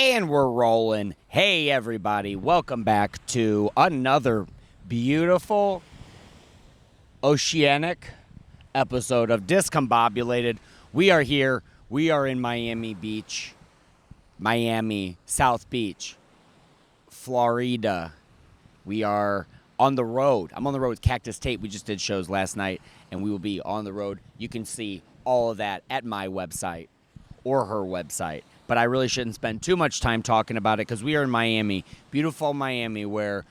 And we're rolling. Hey, everybody. Welcome back to another beautiful oceanic episode of Discombobulated. We are here. We are in Miami Beach, South Beach, Florida. We are on the road. I'm on the road with Cactus Tape. We just did shows last night, and we will be on the road. You can see all of that at my website or her website. But I really shouldn't spend too much time talking about it because we are in Miami, beautiful Miami, where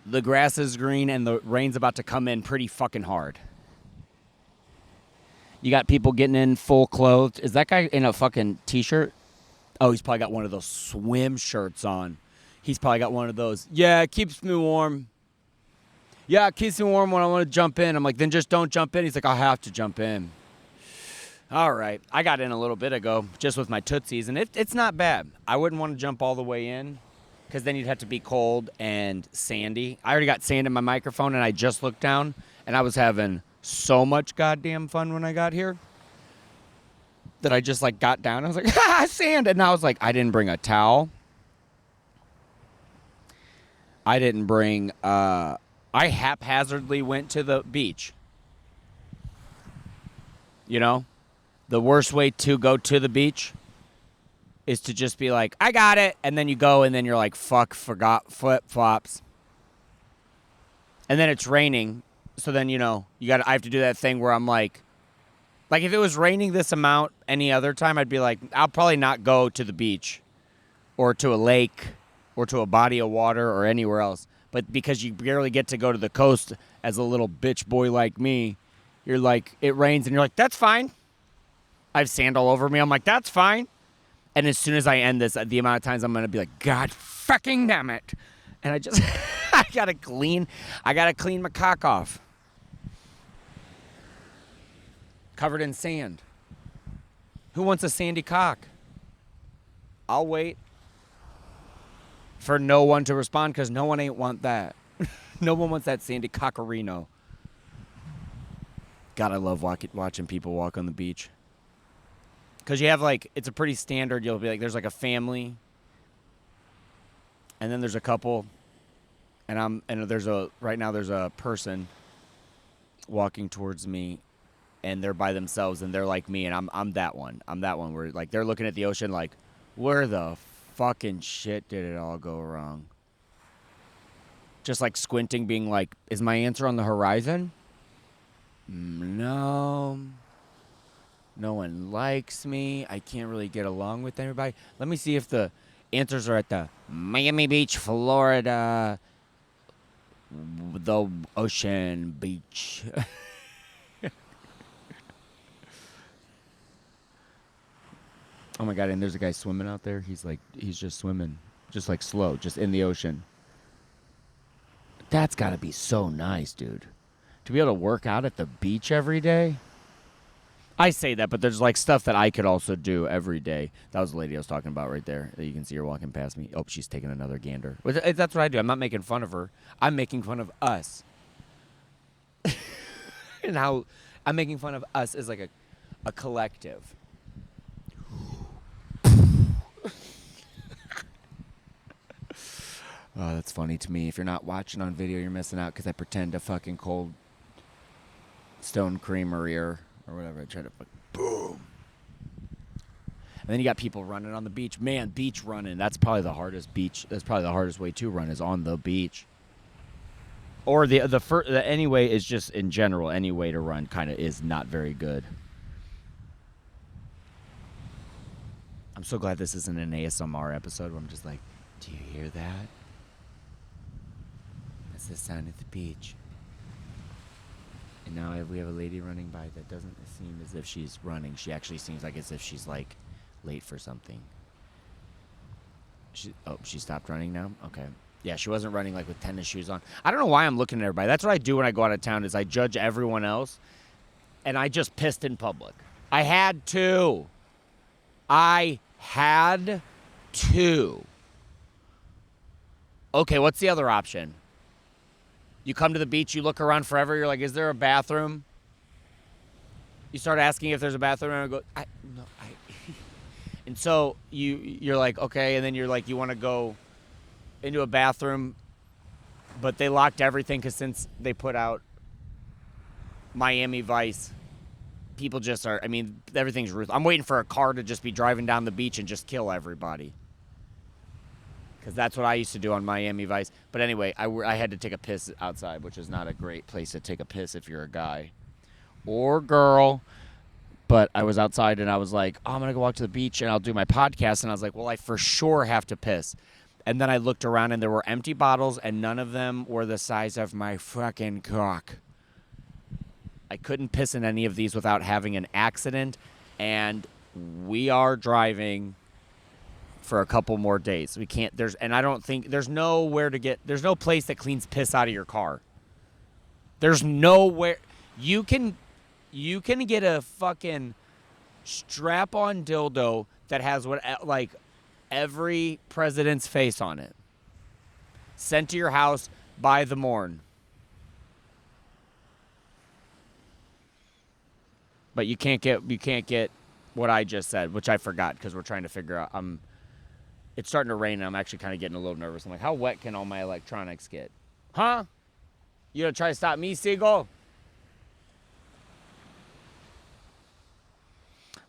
the grass is green and the rain's about to come in pretty fucking hard. You got people getting in full clothes. Is that guy in a fucking t-shirt? Oh, he's probably got one of those swim shirts on. He's probably got one of those. Yeah, it keeps me warm. Yeah, it keeps me warm when I want to jump in. I'm like, then just don't jump in. He's like, I have to jump in. All right. I got in a little bit ago just with my Tootsies, and it's not bad. I wouldn't want to jump all the way in because then you'd have to be cold and sandy. I already got sand in my microphone, and I just looked down, and I was having so much goddamn fun when I got here that I just, like, got down. I was like, ha, sand. And I was like, I didn't bring a towel. I didn't bring, I haphazardly went to the beach. You know? The worst way to go to the beach is to just be like, I got it. And then you go and then you're like, fuck, forgot flip-flops. And then it's raining. So then, you know, I have to do that thing where I'm like if it was raining this amount any other time, I'd be like, I'll probably not go to the beach or to a lake or to a body of water or anywhere else. But because you barely get to go to the coast as a little bitch boy like me, you're like, it rains and you're like, that's fine. I have sand all over me. I'm like, that's fine. And as soon as I end this, the amount of times I'm going to be like, God fucking damn it. And I just, I got to clean my cock off. Covered in sand. Who wants a sandy cock? I'll wait for no one to respond because no one ain't want that. No one wants that sandy cockerino. God, I love watching people walk on the beach. Because you have, like, it's a pretty standard, you'll be like, there's, like, a family, and then there's a couple, and right now there's a person walking towards me, and they're by themselves, and they're like me, and I'm that one. I'm that one where, like, they're looking at the ocean like, where the fucking shit did it all go wrong? Just, like, squinting, being like, is my answer on the horizon? No. No one likes me. I can't really get along with anybody. Let me see if the answers are at the Miami Beach, Florida, the ocean beach. Oh my God, and there's a guy swimming out there. He's just swimming, just like slow, just in the ocean. That's gotta be so nice, dude. To be able to work out at the beach every day. I say that, but there's, like, stuff that I could also do every day. That was the lady I was talking about right there. You can see her walking past me. Oh, she's taking another gander. That's what I do. I'm not making fun of her. I'm making fun of us. And how I'm making fun of us as, like, a collective. Oh, that's funny to me. If you're not watching on video, you're missing out because I pretend to fucking Cold Stone Creamery or whatever. I try to boom. And then you got people running on the beach. Man, beach running. That's probably the hardest beach. That's probably the hardest way to run is on the beach. Or the anyway is just in general, any way to run kind of is not very good. I'm so glad this isn't an ASMR episode where I'm just like, do you hear that? That's the sound of the beach. And now we have a lady running by that doesn't seem as if she's running. She actually seems like as if she's, like, late for something. She stopped running now? Okay. Yeah, she wasn't running, like, with tennis shoes on. I don't know why I'm looking at everybody. That's what I do when I go out of town is I judge everyone else, and I just pissed in public. I had to. Okay, what's the other option? You come to the beach, you look around forever, you're like, is there a bathroom? You start asking if there's a bathroom, and I go, no. And so you're like, okay, and then you're like, you want to go into a bathroom, but they locked everything because since they put out Miami Vice, people just are, I mean, everything's ruthless. I'm waiting for a car to just be driving down the beach and just kill everybody. Because that's what I used to do on Miami Vice. But anyway, I had to take a piss outside, which is not a great place to take a piss if you're a guy or girl. But I was outside and I was like, oh, I'm going to go walk to the beach and I'll do my podcast. And I was like, well, I for sure have to piss. And then I looked around and there were empty bottles and none of them were the size of my fucking cock. I couldn't piss in any of these without having an accident. And we are driving for a couple more days. We can't, I don't think, there's no place that cleans piss out of your car. There's nowhere, you can get a fucking strap-on dildo that has like every president's face on it. Sent to your house by the morn. But you can't get what I just said, which I forgot because we're trying to figure out. It's starting to rain and I'm actually kind of getting a little nervous. I'm like, how wet can all my electronics get? Huh? You gonna try to stop me, Seagull?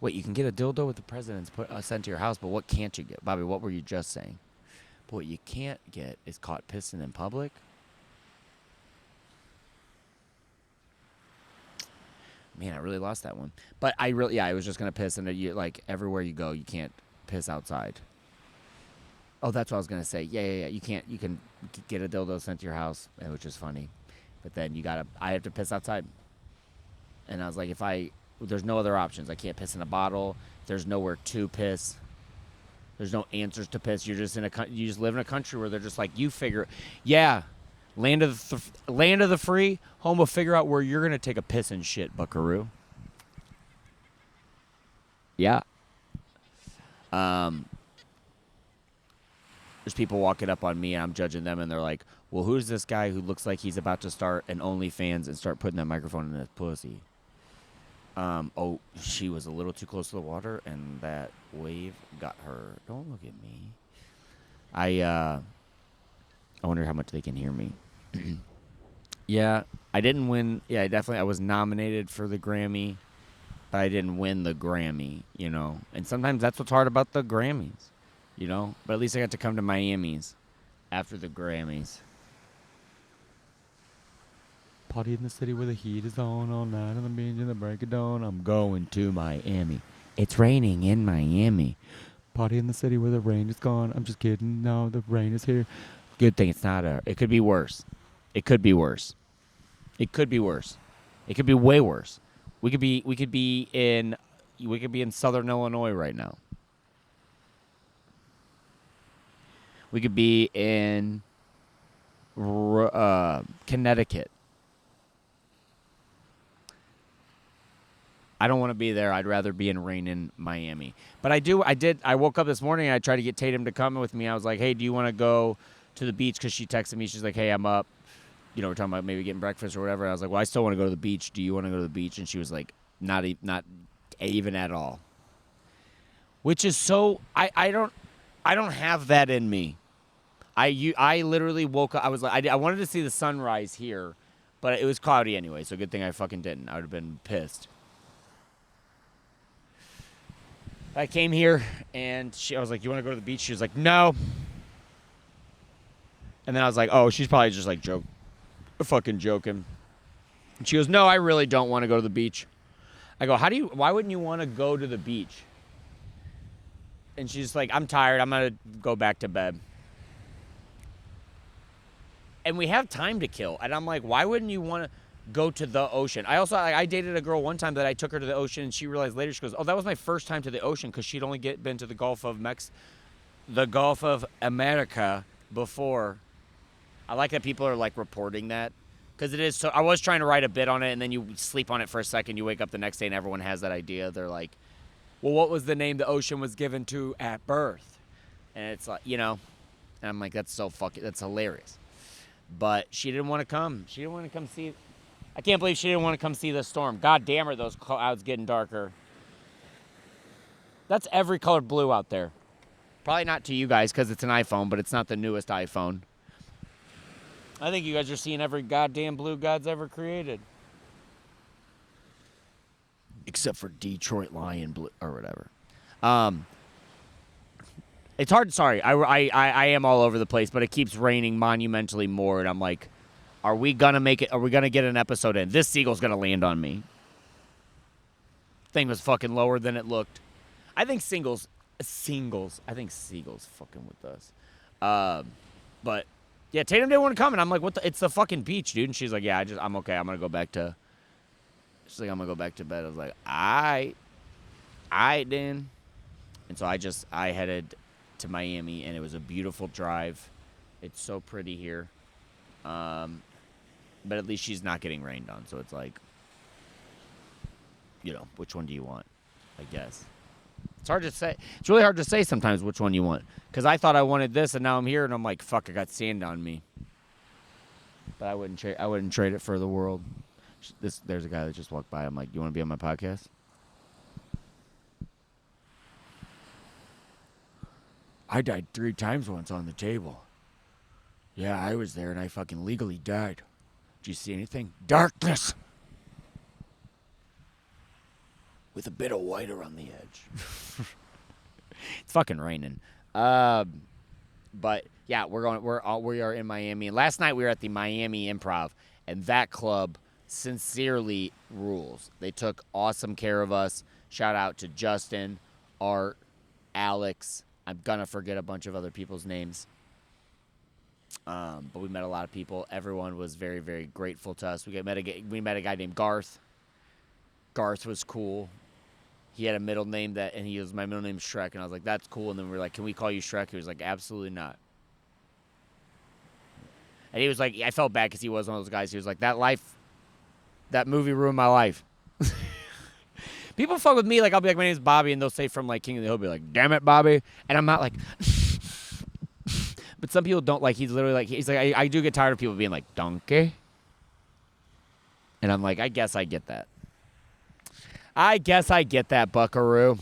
Wait, you can get a dildo with the president's sent to your house, but what can't you get? Bobby, what were you just saying? But what you can't get is caught pissing in public. Man, I really lost that one. But I was just going to piss, and like everywhere you go, you can't piss outside. Oh, that's what I was going to say. Yeah. You can get a dildo sent to your house, which is funny. But then I have to piss outside. And I was like, there's no other options. I can't piss in a bottle. There's nowhere to piss. There's no answers to piss. You just live in a country where they're just like, you figure, yeah, land of the free, home of figure out where you're gonna take a piss and shit, buckaroo. Yeah. There's people walking up on me and I'm judging them and they're like, well, who's this guy who looks like he's about to start an OnlyFans and start putting that microphone in his pussy? She was a little too close to the water, and that wave got her. Don't look at me. I wonder how much they can hear me. Yeah, I didn't win. Yeah, I was nominated for the Grammy, but I didn't win the Grammy, you know. And sometimes that's what's hard about the Grammys, you know. But at least I got to come to Miami's after the Grammys. Party in the city where the heat is on all night on the beach in the break of dawn. I'm going to Miami. It's raining in Miami. Party in the city where the rain is gone. I'm just kidding. No, the rain is here. Good thing it's not it could be worse. It could be worse. It could be worse. It could be way worse. We could be in Southern Illinois right now. We could be in Connecticut. I don't want to be there. I'd rather be in rain in Miami. But I woke up this morning and I tried to get Tatum to come with me. I was like, hey, do you want to go to the beach? Because she texted me. She's like, hey, I'm up. You know, we're talking about maybe getting breakfast or whatever. And I was like, well, I still want to go to the beach. Do you want to go to the beach? And she was like, not even at all. Which is so, I don't have that in me. I literally woke up. I was like, I wanted to see the sunrise here, but it was cloudy anyway. So good thing I fucking didn't. I would have been pissed. I came here, and I was like, you want to go to the beach? She was like, no. And then I was like, oh, she's probably just like fucking joking. And she goes, no, I really don't want to go to the beach. I go, why wouldn't you want to go to the beach? And she's like, I'm tired. I'm going to go back to bed. And we have time to kill. And I'm like, why wouldn't you want to go to the ocean? I also, I dated a girl one time that I took her to the ocean, and she realized later, she goes, oh, that was my first time to the ocean, because she'd only been to the Gulf of America before. I like that people are like reporting that, because it is so. I was trying to write a bit on it, and then you sleep on it for a second, you wake up the next day and everyone has that idea. They're like, well, what was the name the ocean was given to at birth? And it's like, you know, and I'm like, that's hilarious. But she didn't want to come. She didn't want to come see. I can't believe she didn't want to come see the storm. God damn her, those clouds getting darker. That's every colored blue out there. Probably not to you guys because it's an iPhone, but it's not the newest iPhone. I think you guys are seeing every goddamn blue God's ever created. Except for Detroit Lion blue or whatever. It's hard. Sorry, I am all over the place, but it keeps raining monumentally more, and I'm like, are we gonna make it? Are we gonna get an episode in? This seagull's gonna land on me. Thing was fucking lower than it looked. I think singles. I think seagulls fucking with us. But yeah, Tatum didn't want to come, and I'm like, what? It's the fucking beach, dude. And she's like, yeah, I'm okay. I'm gonna go back to. She's like, I'm gonna go back to bed. I was like, all right, then. And so I headed to Miami, and it was a beautiful drive. It's so pretty here. But at least she's not getting rained on, so it's like, which one do you want? I guess. It's hard to say. It's really hard to say sometimes which one you want. Because I thought I wanted this, and now I'm here, and I'm like, fuck, I got sand on me. But I wouldn't trade it for the world. There's a guy that just walked by. I'm like, you want to be on my podcast? I died 3 times once on the table. Yeah, I was there, and I fucking legally died. Did you see anything? Darkness! With a bit of white around the edge. It's fucking raining. But yeah, we are in Miami. And last night we were at the Miami Improv, and that club sincerely rules. They took awesome care of us. Shout out to Justin, Art, Alex. I'm gonna forget a bunch of other people's names. But we met a lot of people. Everyone was very, very grateful to us. We met a guy named Garth. Garth was cool. He had a middle name and he was, my middle name is Shrek, and I was like, that's cool. And then we were like, can we call you Shrek? He was like, absolutely not. And he was like, I felt bad because he was one of those guys. He was like, that movie ruined my life. People fuck with me, like, I'll be like, my name's Bobby, and they'll say from, like, King of the Hill, be like, damn it, Bobby. And I'm not like, but some people don't, like, he's literally like, I do get tired of people being like, donkey. And I'm like, I guess I get that. Buckaroo.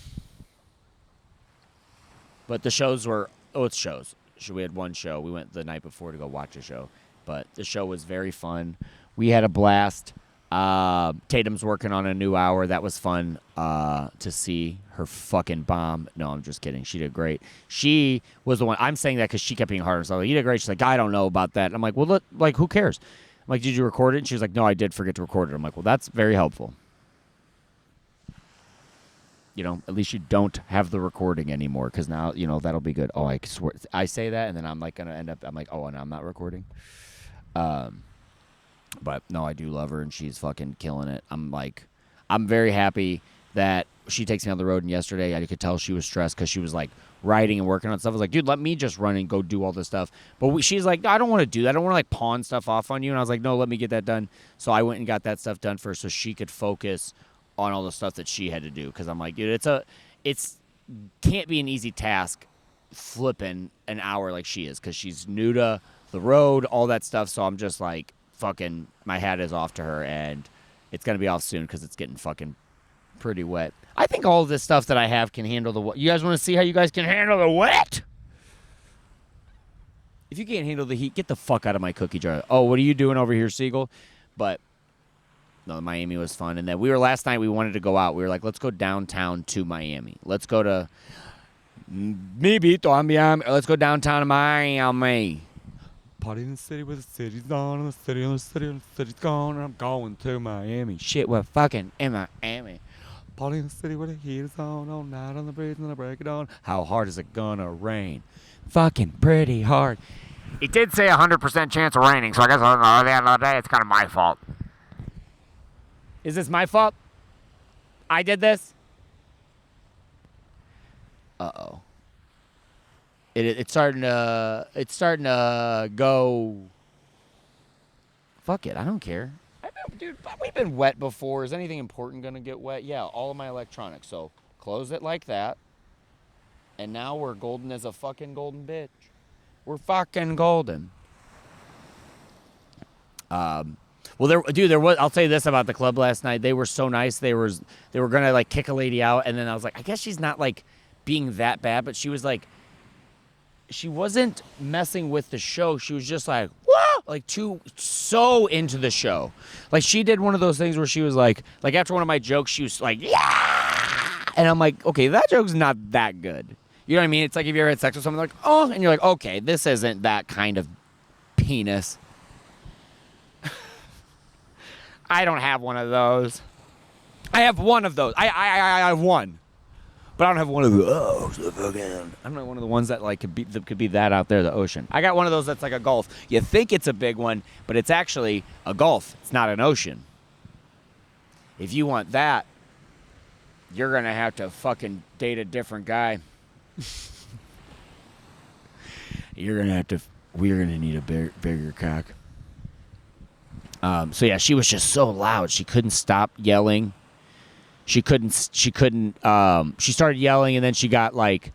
But the shows were, it's shows. We had one show. We went the night before to go watch a show. But the show was very fun. We had a blast. Tatum's working on a new hour. That was fun to see her fucking bomb. No, I'm just kidding. She did great. She was the one. I'm saying that because she kept being harder. So like, you did great. She's like, I don't know about that. And I'm like, well, look, like, who cares? I'm like, did you record it? And she was like, no, I did forget to record it. I'm like, well, that's very helpful. At least you don't have the recording anymore because now, that'll be good. Oh, I swear. I say that, and then I'm like going to end up, I'm like, oh, and I'm not recording. But no, I do love her, and she's fucking killing it. I'm very happy that she takes me on the road. And yesterday, I could tell she was stressed because she was like writing and working on stuff. I was like, dude, let me just run and go do all this stuff. But she's like, no, I don't want to do that. I don't want to like pawn stuff off on you. And I was like, no, let me get that done. So I went and got that stuff done first, so she could focus on all the stuff that she had to do. Because I'm like, dude, it's can't be an easy task flipping an hour like she is, because she's new to the road, all that stuff. So I'm just like, fucking, my hat is off to her, and it's going to be off soon because it's getting fucking pretty wet. I think all of this stuff that I have can handle the wet. You guys want to see how you guys can handle the wet? If you can't handle the heat, get the fuck out of my cookie jar. Oh, what are you doing over here, Siegel? But no, Miami was fun. And then last night we wanted to go out. We were like, let's go downtown to Miami. Let's go to let's go downtown to Miami. Party in the city where the city's on, and the city on the city on the city's gone, and I'm going to Miami. Shit, we're fucking in Miami. Party in the city where the heat is on, all night on the breeze and the break it on. How hard is it gonna rain? Fucking pretty hard. It did say 100% chance of raining, so I guess at the end of the day, it's kind of my fault. Is this my fault? I did this? Uh-oh. It's starting to go. Fuck it, I don't care. Dude, we've been wet before. Is anything important gonna get wet? Yeah, all of my electronics. So close it like that. And now we're golden as a fucking golden bitch. We're fucking golden. Well, there was. I'll say this about the club last night. They were so nice. They were gonna like kick a lady out, and then I was like, I guess she's not like being that bad, but she was like, she wasn't messing with the show. She was just like, whoa, like so into the show. Like she did one of those things where she was like after one of my jokes, she was like, yeah. And I'm like, okay, that joke's not that good. You know what I mean? It's like if you ever had sex with someone, like, oh, and you're like, okay, this isn't that kind of penis. I don't have one of those. I have one of those. I have one. But I don't have one of those. I'm not one of the ones that like could be that out there, the ocean. I got one of those that's like a Gulf. You think it's a big one, but it's actually a Gulf. It's not an ocean. If you want that, you're going to have to fucking date a different guy. We're going to need a bigger cock. So yeah, she was just so loud. She couldn't stop yelling. She started yelling, and then she got like,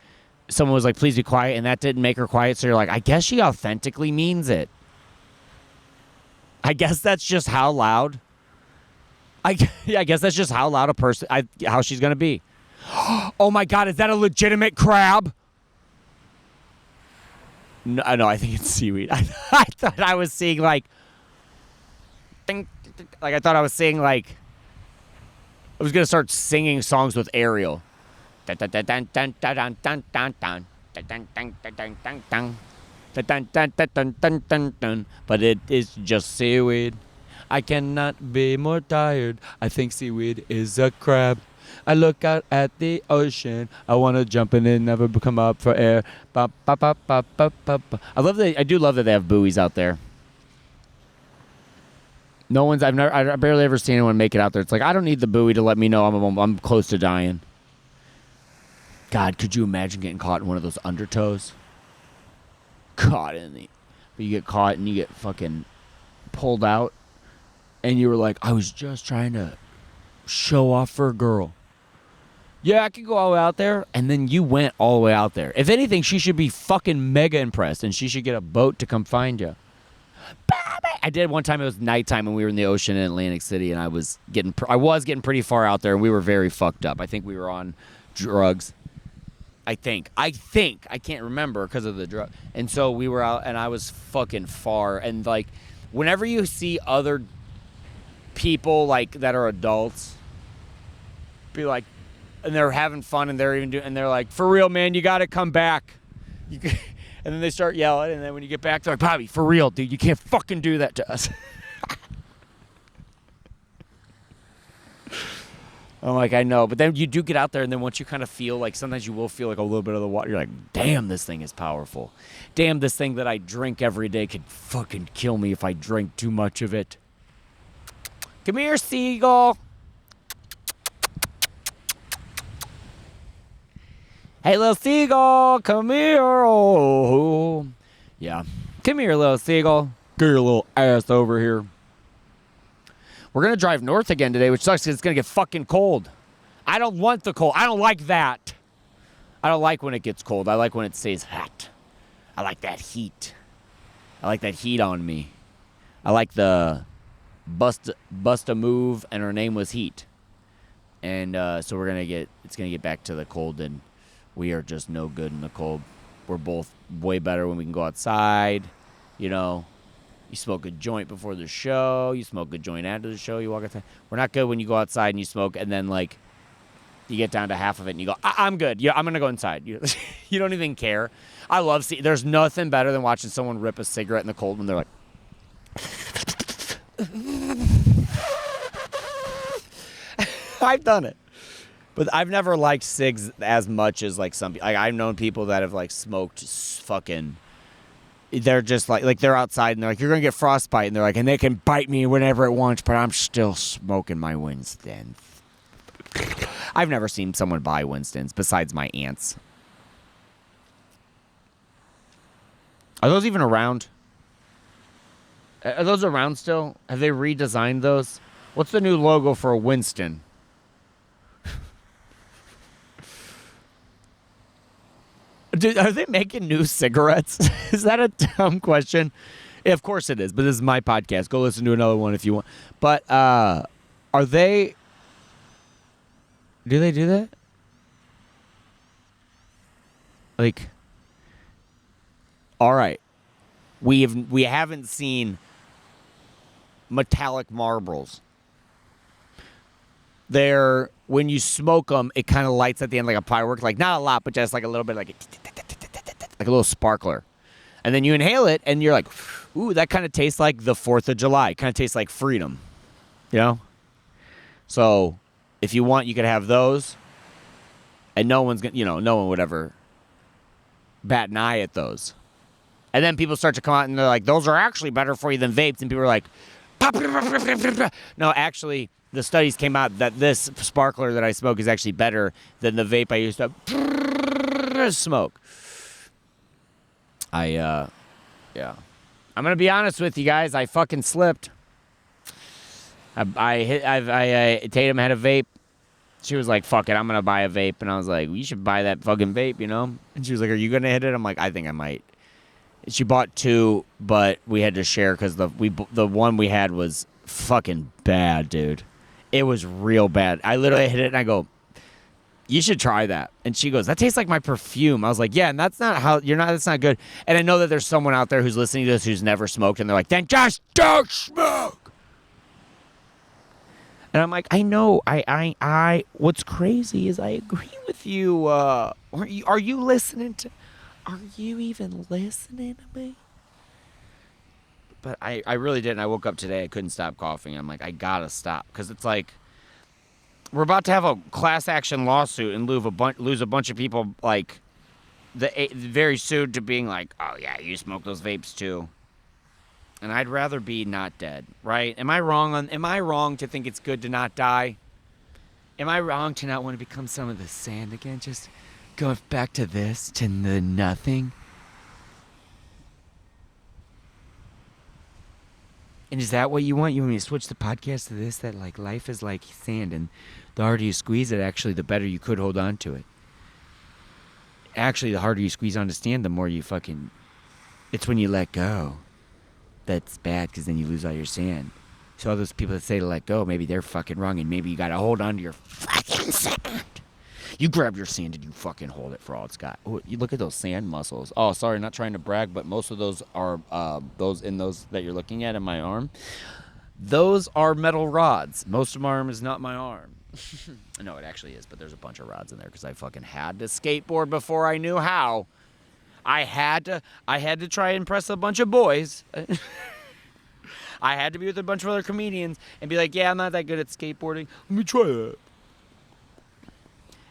someone was like, please be quiet, and that didn't make her quiet. So you're like, I guess she authentically means it. I guess that's just how loud. I guess that's just how loud a person, how she's going to be. Oh my God, is that a legitimate crab? No, I think it's seaweed. I thought I was seeing like, I thought I was seeing like, I was going to start singing songs with Ariel. But it is just seaweed. I cannot be more tired. I think seaweed is a crab. I look out at the ocean. I want to jump in and never come up for air. I do love that they have buoys out there. I barely ever seen anyone make it out there. It's like, I don't need the buoy to let me know I'm close to dying. God, could you imagine getting caught in one of those undertows? But you get caught and you get fucking pulled out. And you were like, I was just trying to show off for a girl. Yeah, I could go all the way out there. And then you went all the way out there. If anything, she should be fucking mega impressed. And she should get a boat to come find you. I did one time. It was nighttime and we were in the ocean in Atlantic City, and I was getting pretty far out there, and we were very fucked up. I think we were on drugs. I think I can't remember because of the drug. And so we were out, and I was fucking far. And like, whenever you see other people like that are adults, be like, and they're having fun, and they're like, for real, man, you got to come back. And then they start yelling, and then when you get back, they're like, Bobby, for real, dude, you can't fucking do that to us. I'm like, I know. But then you do get out there, and then once you kind of feel like, sometimes you will feel like a little bit of the water, you're like, damn, this thing is powerful. Damn, this thing that I drink every day could fucking kill me if I drink too much of it. Come here, seagull. Hey, little seagull, come here. Oh, yeah. Come here, little seagull. Get your little ass over here. We're going to drive north again today, which sucks because it's going to get fucking cold. I don't want the cold. I don't like that. I don't like when it gets cold. I like when it stays hot. I like that heat. I like that heat on me. I like the bust a move, and her name was Heat. And so it's going to get back to the cold, and we are just no good in the cold. We're both way better when we can go outside. You know, you smoke a joint before the show. You smoke a joint after the show. You walk outside. We're not good when you go outside and you smoke, and then, like, you get down to half of it, and you go, I'm good. Yeah, I'm going to go inside. You don't even care. I love there's nothing better than watching someone rip a cigarette in the cold when they're like, I've done it. But I've never liked cigs as much as, like, some people. Like, I've known people that have, like, smoked fucking. They're just like they're outside and they're like, you're going to get frostbite. And they're like, and they can bite me whenever it wants, but I'm still smoking my Winston. I've never seen someone buy Winstons besides my aunts. Are those even around? Are those around still? Have they redesigned those? What's the new logo for a Winston? Dude, are they making new cigarettes? Is that a dumb question? Yeah, of course it is, but this is my podcast. Go listen to another one if you want. But are they... Do they do that? Like, all right, we haven't seen metallic marbles. They're, when you smoke them, it kind of lights at the end like a firework. Like, not a lot, but just like a little bit, like a little sparkler. And then you inhale it, and you're like, ooh, that kind of tastes like the 4th of July. It kind of tastes like freedom, you know? So if you want, you could have those, and no one would ever bat an eye at those. And then people start to come out, and they're like, those are actually better for you than vapes. And people are like, no, actually, the studies came out that this sparkler that I smoke is actually better than the vape I used to smoke. Yeah. I'm gonna be honest with you guys. I fucking slipped. Tatum had a vape. She was like, "Fuck it, I'm gonna buy a vape," and I was like, "You should buy that fucking vape, you know?" And she was like, "Are you gonna hit it?" I'm like, "I think I might." She bought 2, but we had to share because the one we had was fucking bad, dude. It was real bad. I literally hit it and I go, "You should try that." And she goes, "That tastes like my perfume." I was like, "Yeah, and that's not good." And I know that there's someone out there who's listening to this who's never smoked, and they're like, "Then just don't smoke." And I'm like, I know. What's crazy is I agree with you. Are you listening to? Are you even listening to me? But I really didn't. I woke up today. I couldn't stop coughing. I'm like, I gotta stop because it's like, we're about to have a class action lawsuit and lose a bunch of people, like, very soon, to being like, oh yeah, you smoke those vapes too. And I'd rather be not dead, right? Am I wrong to think it's good to not die? Am I wrong to not want to become some of the sand again? Just go back to this, to the nothing? And is that what you want? You want me to switch the podcast to this? That, like, life is like sand, and the harder you squeeze it, actually, the better you could hold on to it. Actually, the harder you squeeze onto sand, the more you fucking... It's when you let go that's bad, because then you lose all your sand. So all those people that say to let go, maybe they're fucking wrong, and maybe you gotta hold on to your fucking sand. You grab your sand and you fucking hold it for all it's got. Oh, you look at those sand muscles. Oh, sorry, not trying to brag, but most of those are those that you're looking at in my arm. Those are metal rods. Most of my arm is not my arm. No, it actually is, but there's a bunch of rods in there because I fucking had to skateboard before I knew how. I had to try and impress a bunch of boys. I had to be with a bunch of other comedians and be like, yeah, I'm not that good at skateboarding. Let me try that.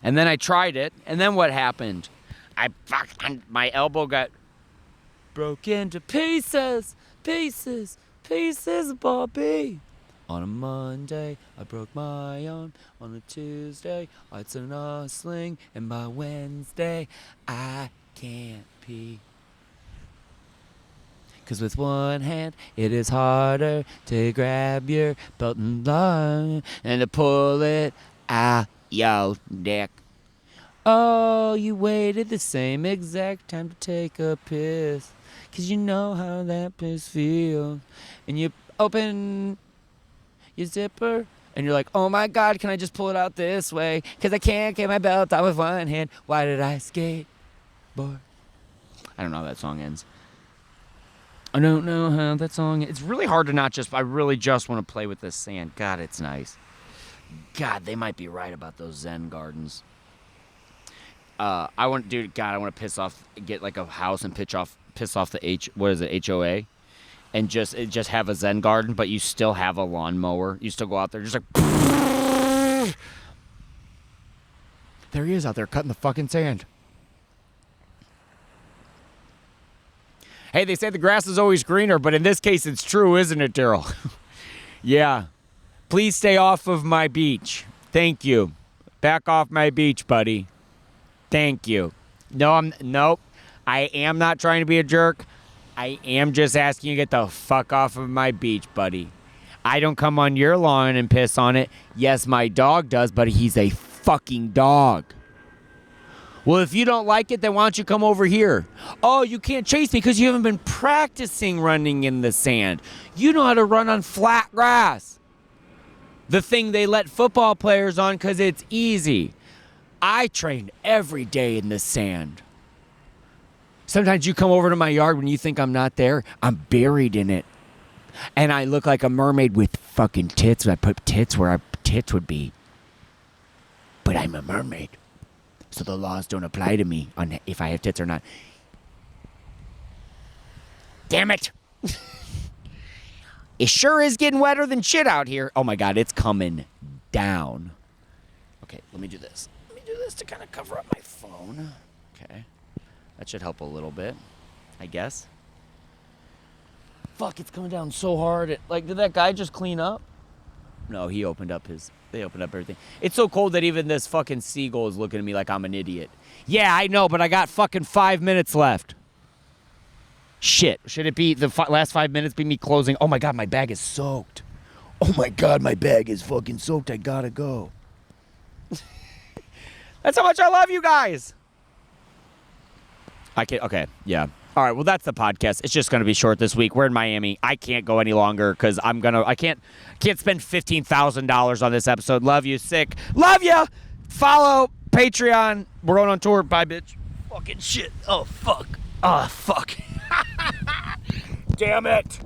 And then I tried it, and then what happened? My elbow got broken to pieces, Bobby. On a Monday, I broke my arm. On a Tuesday, I had a sling. And by Wednesday, I can't pee. 'Cause with one hand, it is harder to grab your belt and line and to pull it out your dick. Oh, you waited the same exact time to take a piss. 'Cause you know how that piss feels. And you open your zipper, and you're like, oh my God, can I just pull it out this way? 'Cause I can't get my belt out with one hand. Why did I skateboard? I don't know how that song ends. I don't know how that song... It's really hard to not just... I really just want to play with this sand. God, it's nice. God, they might be right about those Zen gardens. I want to get like a house and piss off the HOA, and just have a Zen garden, but you still have a lawnmower. You still go out there just like... There he is out there cutting the fucking sand. Hey, they say the grass is always greener, but in this case it's true, isn't it, Daryl? Yeah. Please stay off of my beach. Thank you. Back off my beach, buddy. Thank you. Nope. I am not trying to be a jerk. I am just asking you to get the fuck off of my beach, buddy. I don't come on your lawn and piss on it. Yes, my dog does, but he's a fucking dog. Well, if you don't like it, then why don't you come over here? Oh, you can't chase me because you haven't been practicing running in the sand. You know how to run on flat grass. The thing they let football players on because it's easy. I train every day in the sand. Sometimes you come over to my yard when you think I'm not there. I'm buried in it. And I look like a mermaid with fucking tits. I put tits where tits would be. But I'm a mermaid. So the laws don't apply to me on if I have tits or not. Damn it. It sure is getting wetter than shit out here. Oh my God, it's coming down. Okay, let me do this. Let me do this to kind of cover up my phone. Okay. That should help a little bit, I guess. Fuck, it's coming down so hard. Like, did that guy just clean up? No, they opened up everything. It's so cold that even this fucking seagull is looking at me like I'm an idiot. Yeah, I know, but I got fucking 5 minutes left. Shit. Should it be the last 5 minutes be me closing? Oh my God, my bag is soaked. Oh my God, my bag is fucking soaked. I gotta go. That's how much I love you guys. Okay, yeah. All right, well, that's the podcast. It's just going to be short this week. We're in Miami. I can't go any longer because I can't spend $15,000 on this episode. Love you, sick. Love you. Follow Patreon. We're going on tour. Bye, bitch. Fucking shit. Oh, fuck. Oh, fuck. Damn it.